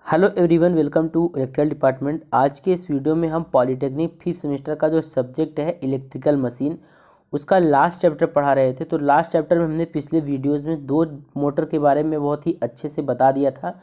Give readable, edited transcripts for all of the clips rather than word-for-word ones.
Hello everyone, welcome to electrical department. आज के इस वीडियो में हम पॉलीटेक्निक 5th सेमेस्टर का जो सब्जेक्ट है इलेक्ट्रिकल मशीन, उसका लास्ट चैप्टर पढ़ा रहे थे। तो लास्ट चैप्टर में हमने पिछले वीडियोस में दो मोटर के बारे में बहुत ही अच्छे से बता दिया था,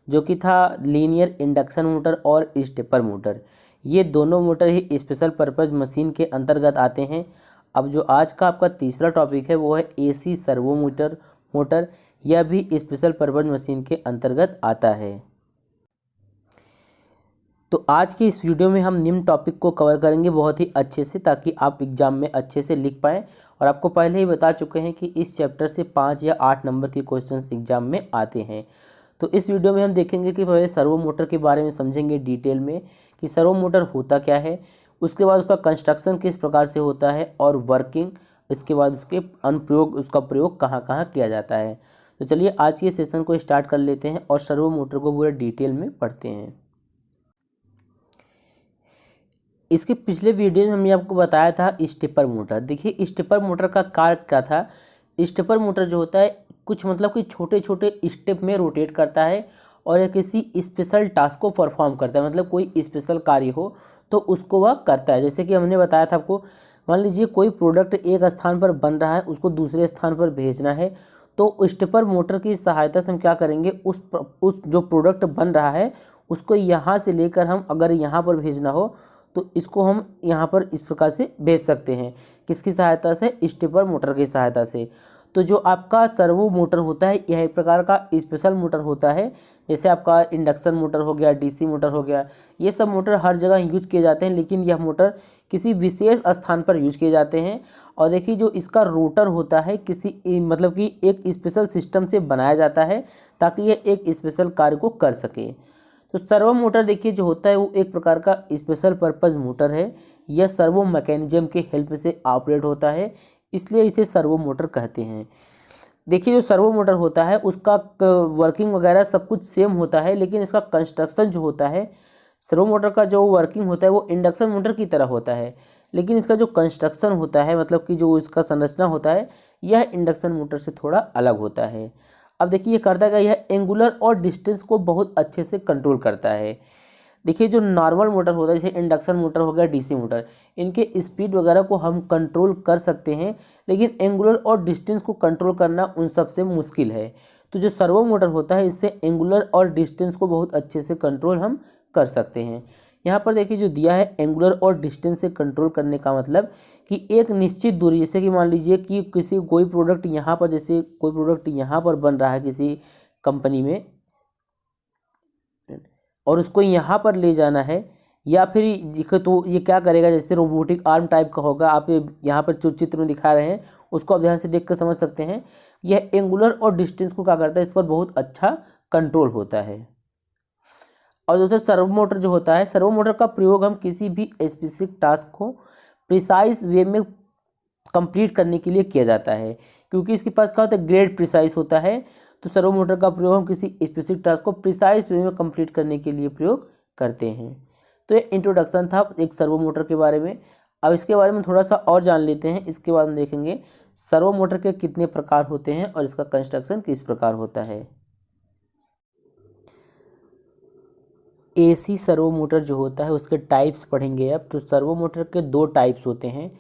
जो कि था लीनियर इंडक्शन मोटर और स्टेपर मोटर। ये दोनों मोटर ही स्पेशल पर्पज़ मशीन के अंतर्गत आते हैं। अब जो आज का आपका तीसरा टॉपिक है वो है AC सर्वो मोटर। यह भी स्पेशल पर्पज़ मशीन के अंतर्गत आता है। तो आज के इस वीडियो में हम निम्न टॉपिक को कवर करेंगे बहुत ही अच्छे से, ताकि आप एग्जाम में अच्छे से लिख पाएँ। और आपको पहले ही बता चुके हैं कि इस चैप्टर से 5 या 8 नंबर के क्वेश्चंस एग्जाम में आते हैं। तो इस वीडियो में हम देखेंगे कि पहले सर्वो मोटर के बारे में समझेंगे डिटेल में कि सर्वो मोटर होता क्या है, उसके बाद उसका कंस्ट्रक्शन किस प्रकार से होता है और वर्किंग, इसके बाद उसके उसका प्रयोग कहाँ कहाँ किया जाता है। तो चलिए आज के सेशन को स्टार्ट कर लेते हैं और सर्वो मोटर को पूरे डिटेल में पढ़ते हैं। इसके पिछले वीडियो में हमने आपको बताया था स्टेपर मोटर। देखिए स्टेपर मोटर का कार्य क्या था। स्टेपर मोटर जो होता है कुछ मतलब कि छोटे छोटे स्टेप में रोटेट करता है और यह किसी स्पेशल टास्क को परफॉर्म करता है, मतलब कोई स्पेशल कार्य हो तो उसको वह करता है। जैसे कि हमने बताया था आपको, मान लीजिए कोई प्रोडक्ट एक स्थान पर बन रहा है, उसको दूसरे स्थान पर भेजना है, तो स्टेपर मोटर की सहायता से हम क्या करेंगे, उस जो प्रोडक्ट बन रहा है उसको यहाँ से लेकर हम अगर यहाँ पर भेजना हो तो इसको हम यहाँ पर इस प्रकार से भेज सकते हैं। किसकी सहायता से? स्टेपर मोटर की सहायता से। तो जो आपका सर्वो मोटर होता है यह एक प्रकार का स्पेशल मोटर होता है। जैसे आपका इंडक्शन मोटर हो गया, DC मोटर हो गया, ये सब मोटर हर जगह यूज किए जाते हैं, लेकिन यह मोटर किसी विशेष स्थान पर यूज किए जाते हैं। और देखिए जो इसका रोटर होता है किसी मतलब कि एक स्पेशल सिस्टम से बनाया जाता है ताकि यह एक स्पेशल कार्य को कर सके। तो सर्वो मोटर देखिए जो होता है वो एक प्रकार का स्पेशल पर्पज़ मोटर है। यह सर्वो मैकेनिज्म के हेल्प से ऑपरेट होता है, इसलिए इसे सर्वो मोटर कहते हैं। देखिए जो सर्वो मोटर होता है उसका वर्किंग वगैरह सब कुछ सेम होता है, लेकिन इसका कंस्ट्रक्शन जो होता है, सर्वो मोटर का जो वर्किंग होता है वो इंडक्शन मोटर की तरह होता है, लेकिन इसका जो कंस्ट्रक्शन होता है, मतलब कि जो इसका संरचना होता है, यह इंडक्शन मोटर से थोड़ा अलग होता है। अब देखिए ये करता है, यह एंगुलर और डिस्टेंस को बहुत अच्छे से कंट्रोल करता है। देखिए जो नॉर्मल मोटर होता है, जैसे इंडक्शन मोटर हो गया, DC मोटर, इनके स्पीड वगैरह को हम कंट्रोल कर सकते हैं, लेकिन एंगुलर और डिस्टेंस को कंट्रोल करना उन सबसे मुश्किल है। तो जो सर्वो मोटर होता है इससे एंगुलर और डिस्टेंस को बहुत अच्छे से कंट्रोल हम कर सकते हैं। यहाँ पर देखिए जो दिया है एंगुलर और डिस्टेंस से कंट्रोल करने का मतलब कि एक निश्चित दूरी, जैसे कि मान लीजिए कि कोई प्रोडक्ट यहाँ पर, जैसे कोई प्रोडक्ट यहाँ पर बन रहा है किसी कंपनी में और उसको यहाँ पर ले जाना है, या फिर तो ये क्या करेगा, जैसे रोबोटिक आर्म टाइप का होगा। आप यहाँ पर जो चित्र में दिखा रहे हैं उसको आप ध्यान से देख कर समझ सकते हैं। यह एंगुलर और डिस्टेंस को क्या करता है, इस पर बहुत अच्छा कंट्रोल होता है। और दूसरा सर्वो मोटर जो होता है, सर्वो मोटर का प्रयोग हम किसी भी स्पेसिफिक टास्क को प्रिसाइज वे में कंप्लीट करने के लिए किया जाता है, क्योंकि इसके पास क्या होता है, ग्रेड प्रिसाइज होता है। तो सर्वो मोटर का प्रयोग हम किसी स्पेसिफिक टास्क को प्रिसाइज वे में कंप्लीट करने के लिए प्रयोग करते हैं। तो ये इंट्रोडक्शन था एक सर्वो मोटर के बारे में। अब इसके बारे में थोड़ा सा और जान लेते हैं। इसके बाद हम देखेंगे सर्वो मोटर के कितने प्रकार होते हैं और इसका कंस्ट्रक्शन किस प्रकार होता है। AC सर्वो मोटर जो होता है उसके टाइप्स पढ़ेंगे अब। तो सर्वो मोटर के 2 टाइप्स होते हैं।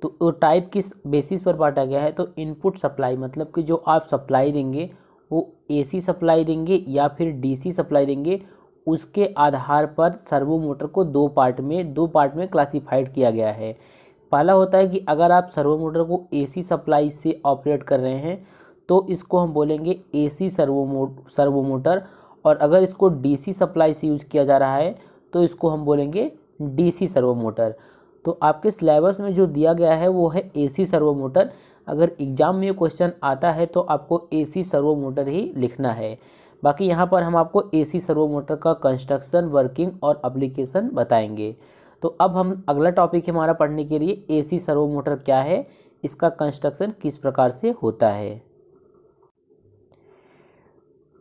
तो वो टाइप किस बेसिस पर बांटा गया है, तो इनपुट सप्लाई, मतलब कि जो आप सप्लाई देंगे वो AC सप्लाई देंगे या फिर DC सप्लाई देंगे, उसके आधार पर सर्वो मोटर को दो पार्ट में क्लासिफाइड किया गया है। पहला होता है कि अगर आप सर्वो मोटर को AC सप्लाई से ऑपरेट कर रहे हैं तो इसको हम बोलेंगे AC सर्वो मोटर, और अगर इसको DC सप्लाई से यूज़ किया जा रहा है तो इसको हम बोलेंगे DC सर्वो मोटर। तो आपके सिलेबस में जो दिया गया है वो है AC सर्वो मोटर। अगर एग्जाम में ये क्वेश्चन आता है तो आपको AC सर्वो मोटर ही लिखना है। बाकी यहाँ पर हम आपको AC सर्वो मोटर का कंस्ट्रक्शन, वर्किंग और एप्लीकेशन बताएंगे। तो अब हम अगला टॉपिक है हमारा पढ़ने के लिए, AC सर्वो मोटर क्या है, इसका कंस्ट्रक्शन किस प्रकार से होता है।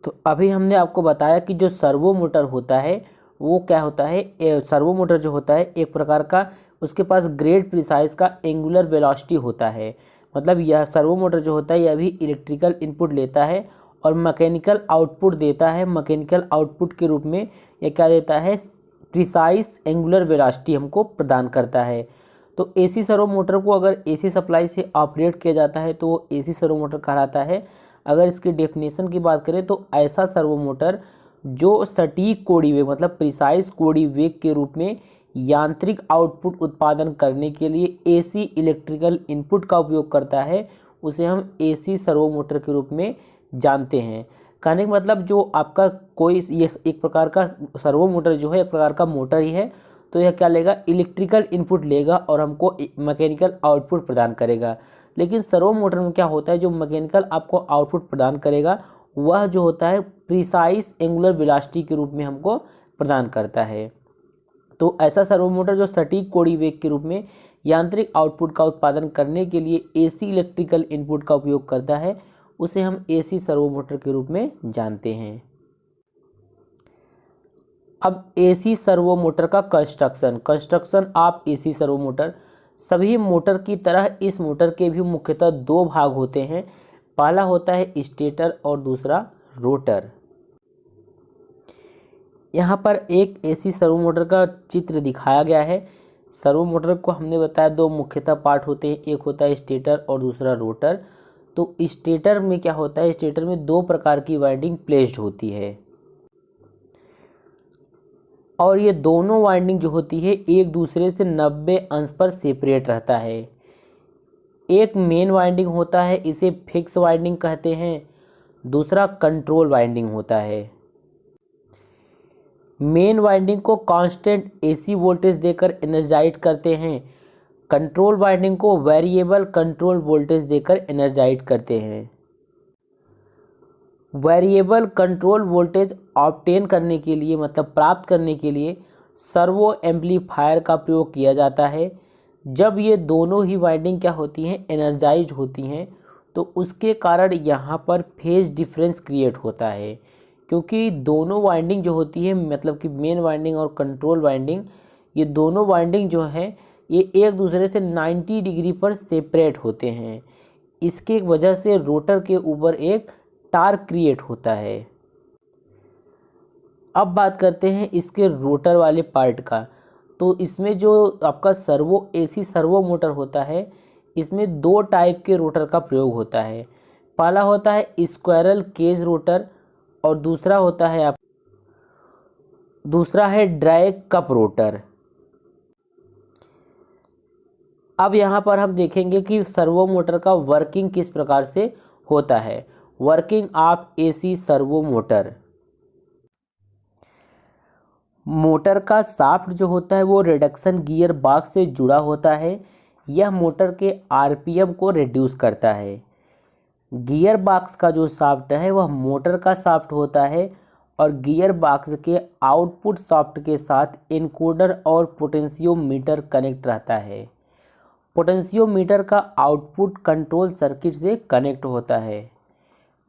तो अभी हमने आपको बताया कि जो सर्वो मोटर होता है वो क्या होता है। सर्वो मोटर जो होता है एक प्रकार का, उसके पास ग्रेड प्रिसाइज का एंगुलर वेलोसिटी होता है। मतलब यह सर्वो मोटर जो होता है यह भी इलेक्ट्रिकल इनपुट लेता है और मैकेनिकल आउटपुट देता है। मैकेनिकल आउटपुट के रूप में ये क्या देता है, प्रिसाइज एंगुलर वेलोसिटी हमको प्रदान करता है। तो एसी सर्वो मोटर को अगर एसी सप्लाई से ऑपरेट किया जाता है तो वो एसी सर्वो मोटर कहलाता है। अगर इसकी डेफिनेशन की बात करें तो ऐसा सर्वो मोटर जो सटीक कोणीय वेग मतलब प्रिसाइज कोणीय वेग के रूप में यांत्रिक आउटपुट उत्पादन करने के लिए एसी इलेक्ट्रिकल इनपुट का उपयोग करता है, उसे हम एसी सर्वो मोटर के रूप में जानते हैं। कहने का मतलब जो आपका कोई ये एक प्रकार का सर्वो मोटर जो है एक प्रकार का मोटर ही है, तो यह क्या लेगा, इलेक्ट्रिकल इनपुट लेगा और हमको मैकेनिकल आउटपुट प्रदान करेगा। लेकिन सर्वो मोटर में क्या होता है, जो मैकेनिकल आपको आउटपुट प्रदान करेगा वह जो होता है प्रिसाइज एंगुलर वेलोसिटी के रूप में हमको प्रदान करता है। तो ऐसा सर्वो मोटर जो सटीक कोणीय वेग के रूप में यांत्रिक आउटपुट का उत्पादन करने के लिए एसी इलेक्ट्रिकल इनपुट का उपयोग करता है, उसे हम एसी सर्वो मोटर के रूप में जानते हैं। अब एसी सर्वो मोटर का construction of AC servo motor. सभी मोटर की तरह इस मोटर के भी मुख्यतः दो भाग होते हैं। पहला होता है स्टेटर और दूसरा रोटर। यहाँ पर एक एसी सर्वो मोटर का चित्र दिखाया गया है। सर्वो मोटर को हमने बताया दो मुख्यतः पार्ट होते हैं, एक होता है स्टेटर और दूसरा रोटर। तो स्टेटर में क्या होता है, स्टेटर में दो प्रकार की वाइंडिंग प्लेस्ड होती है और ये दोनों वाइंडिंग जो होती है एक दूसरे से 90 अंश पर सेपरेट रहता है। एक मेन वाइंडिंग होता है, इसे फिक्स वाइंडिंग कहते हैं, दूसरा कंट्रोल वाइंडिंग होता है। मेन वाइंडिंग को कांस्टेंट एसी वोल्टेज देकर एनर्जाइट करते हैं, कंट्रोल वाइंडिंग को वेरिएबल कंट्रोल वोल्टेज देकर एनर्जाइट करते हैं। वेरिएबल कंट्रोल वोल्टेज ऑब्टेन करने के लिए मतलब प्राप्त करने के लिए सर्वो एम्पलीफायर का प्रयोग किया जाता है। जब ये दोनों ही वाइंडिंग क्या होती हैं, एनर्जाइज होती हैं, तो उसके कारण यहाँ पर फेज डिफरेंस क्रिएट होता है, क्योंकि दोनों वाइंडिंग जो होती है मतलब कि मेन वाइंडिंग और कंट्रोल वाइंडिंग, ये दोनों वाइंडिंग जो हैं ये एक दूसरे से 90 डिग्री पर सेपरेट होते हैं। इसके वजह से रोटर के ऊपर एक टार्क क्रिएट होता है। अब बात करते हैं इसके रोटर वाले पार्ट का। तो इसमें जो आपका एसी सर्वो मोटर होता है, इसमें दो टाइप के रोटर का प्रयोग होता है। पहला होता है स्क्वायरल केज रोटर और दूसरा है ड्रैग कप रोटर। अब यहाँ पर हम देखेंगे कि सर्वो मोटर का वर्किंग किस प्रकार से होता है। Working of AC servo motor. Motor का शाफ्ट जो होता है वो रिडक्शन गियर बॉक्स से जुड़ा होता है। यह मोटर के आरपीएम को रिड्यूस करता है। गियर बॉक्स का जो शाफ्ट है वह मोटर का शाफ्ट होता है और गियर बॉक्स के आउटपुट शाफ्ट के साथ एनकोडर और पोटेंशियोमीटर कनेक्ट रहता है। पोटेंशियोमीटर का आउटपुट कंट्रोल सर्किट से कनेक्ट होता है।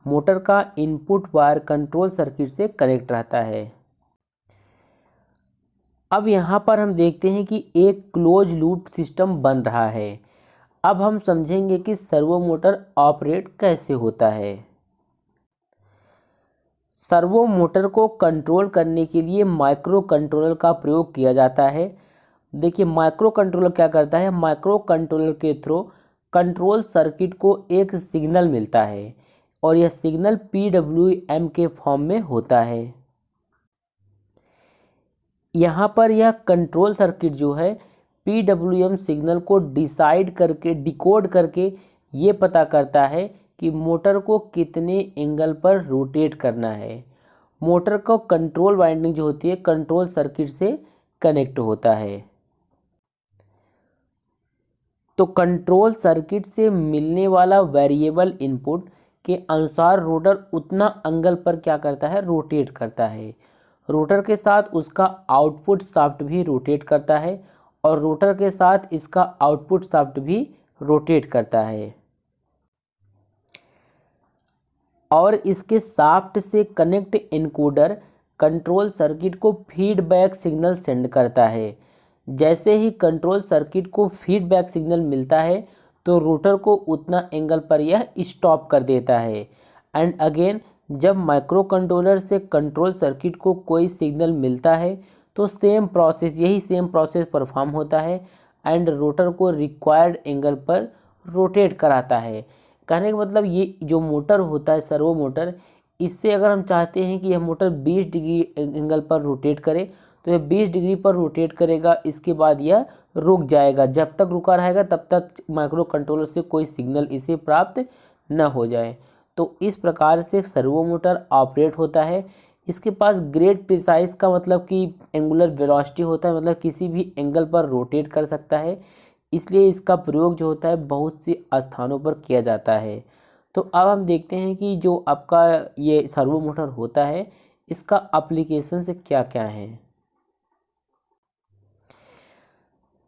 मोटर का इनपुट वायर कंट्रोल सर्किट से कनेक्ट रहता है। अब यहाँ पर हम देखते हैं कि एक क्लोज लूप सिस्टम बन रहा है। अब हम समझेंगे कि सर्वो मोटर ऑपरेट कैसे होता है। सर्वो मोटर को कंट्रोल करने के लिए माइक्रो कंट्रोलर का प्रयोग किया जाता है। देखिए माइक्रो कंट्रोलर क्या करता है, माइक्रो कंट्रोलर के थ्रू कंट्रोल सर्किट को एक सिग्नल मिलता है और यह सिग्नल PWM के फॉर्म में होता है। यहाँ पर यह कंट्रोल सर्किट जो है PWM सिग्नल को डिकोड करके ये पता करता है कि मोटर को कितने एंगल पर रोटेट करना है। मोटर को कंट्रोल वाइंडिंग जो होती है कंट्रोल सर्किट से कनेक्ट होता है। तो कंट्रोल सर्किट से मिलने वाला वेरिएबल इनपुट के अनुसार रोटर उतना एंगल पर क्या करता है, रोटेट करता है। रोटर के साथ उसका आउटपुट शाफ्ट भी रोटेट करता है और रोटर के साथ इसका आउटपुट शाफ्ट भी रोटेट करता है और इसके शाफ्ट से कनेक्ट एनकोडर कंट्रोल सर्किट को फीडबैक सिग्नल सेंड करता है। जैसे ही कंट्रोल सर्किट को फीडबैक सिग्नल मिलता है तो रोटर को उतना एंगल पर यह स्टॉप कर देता है एंड अगेन जब माइक्रो कंट्रोलर से कंट्रोल सर्किट को कोई सिग्नल मिलता है तो यही सेम प्रोसेस परफॉर्म होता है एंड रोटर को रिक्वायर्ड एंगल पर रोटेट कराता है। कहने का मतलब ये जो मोटर होता है सर्वो मोटर, इससे अगर हम चाहते हैं कि यह मोटर 20 डिग्री एंगल पर रोटेट करे तो यह 20 डिग्री पर रोटेट करेगा, इसके बाद यह रुक जाएगा। जब तक रुका रहेगा तब तक माइक्रो कंट्रोलर से कोई सिग्नल इसे प्राप्त न हो जाए। तो इस प्रकार से सर्वो मोटर ऑपरेट होता है। इसके पास ग्रेट प्रिसाइज का मतलब कि एंगुलर वेलोसिटी होता है, मतलब किसी भी एंगल पर रोटेट कर सकता है, इसलिए इसका प्रयोग जो होता है बहुत से स्थानों पर किया जाता है। तो अब हम देखते हैं कि जो आपका ये सर्वो मोटर होता है इसका एप्लीकेशन से क्या क्या है।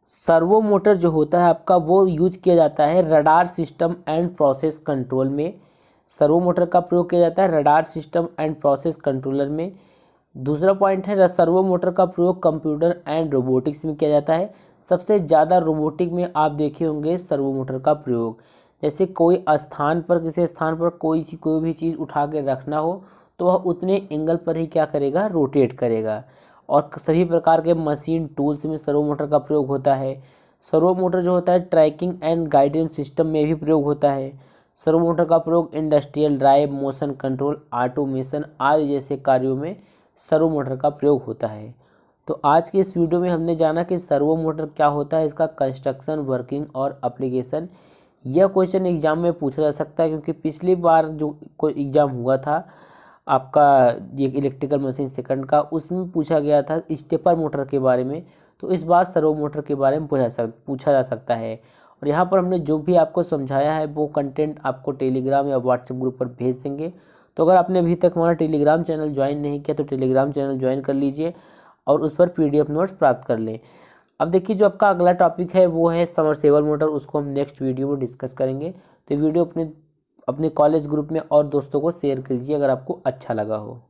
सर्वो मोटर जो होता है आपका वो यूज किया जाता है radar system and process control में। सर्वो मोटर का प्रयोग किया जाता है radar system and process controller में। दूसरा पॉइंट है सर्वो मोटर का प्रयोग कंप्यूटर एंड रोबोटिक्स में किया जाता है। सबसे ज़्यादा रोबोटिक में आप देखे होंगे सर्वो मोटर का प्रयोग। जैसे कोई स्थान पर किसी स्थान पर कोई भी चीज़ उठा के रखना हो तो वह उतने एंगल पर ही क्या करेगा, रोटेट करेगा। और सभी प्रकार के मशीन टूल्स में सर्वो मोटर का प्रयोग होता है। सर्वो मोटर जो होता है ट्रैकिंग एंड गाइडेंस सिस्टम में भी प्रयोग होता है। सर्वो मोटर का प्रयोग industrial drive, motion control, automation आदि जैसे कार्यों में सर्वो मोटर का प्रयोग होता है। तो आज के इस वीडियो में हमने जाना कि सर्वो मोटर क्या होता है, इसका कंस्ट्रक्शन, वर्किंग और एप्लीकेशन। यह क्वेश्चन एग्जाम में पूछा जा सकता है क्योंकि पिछली बार जो कोई एग्ज़ाम हुआ था आपका ये इलेक्ट्रिकल मशीन सेकंड का, उसमें पूछा गया था स्टेपर मोटर के बारे में। तो इस बार सर्वो मोटर के बारे में पूछा जा सकता है। और यहाँ पर हमने जो भी आपको समझाया है वो कंटेंट आपको टेलीग्राम या व्हाट्सएप ग्रुप पर भेज देंगे। तो अगर आपने अभी तक हमारा टेलीग्राम चैनल ज्वाइन नहीं किया तो टेलीग्राम चैनल ज्वाइन कर लीजिए और उस पर PDF नोट्स प्राप्त कर लें। अब देखिए जो आपका अगला टॉपिक है वो है समरसेबल मोटर, उसको हम नेक्स्ट वीडियो में डिस्कस करेंगे। तो वीडियो अपने कॉलेज ग्रुप में और दोस्तों को शेयर कीजिए अगर आपको अच्छा लगा हो।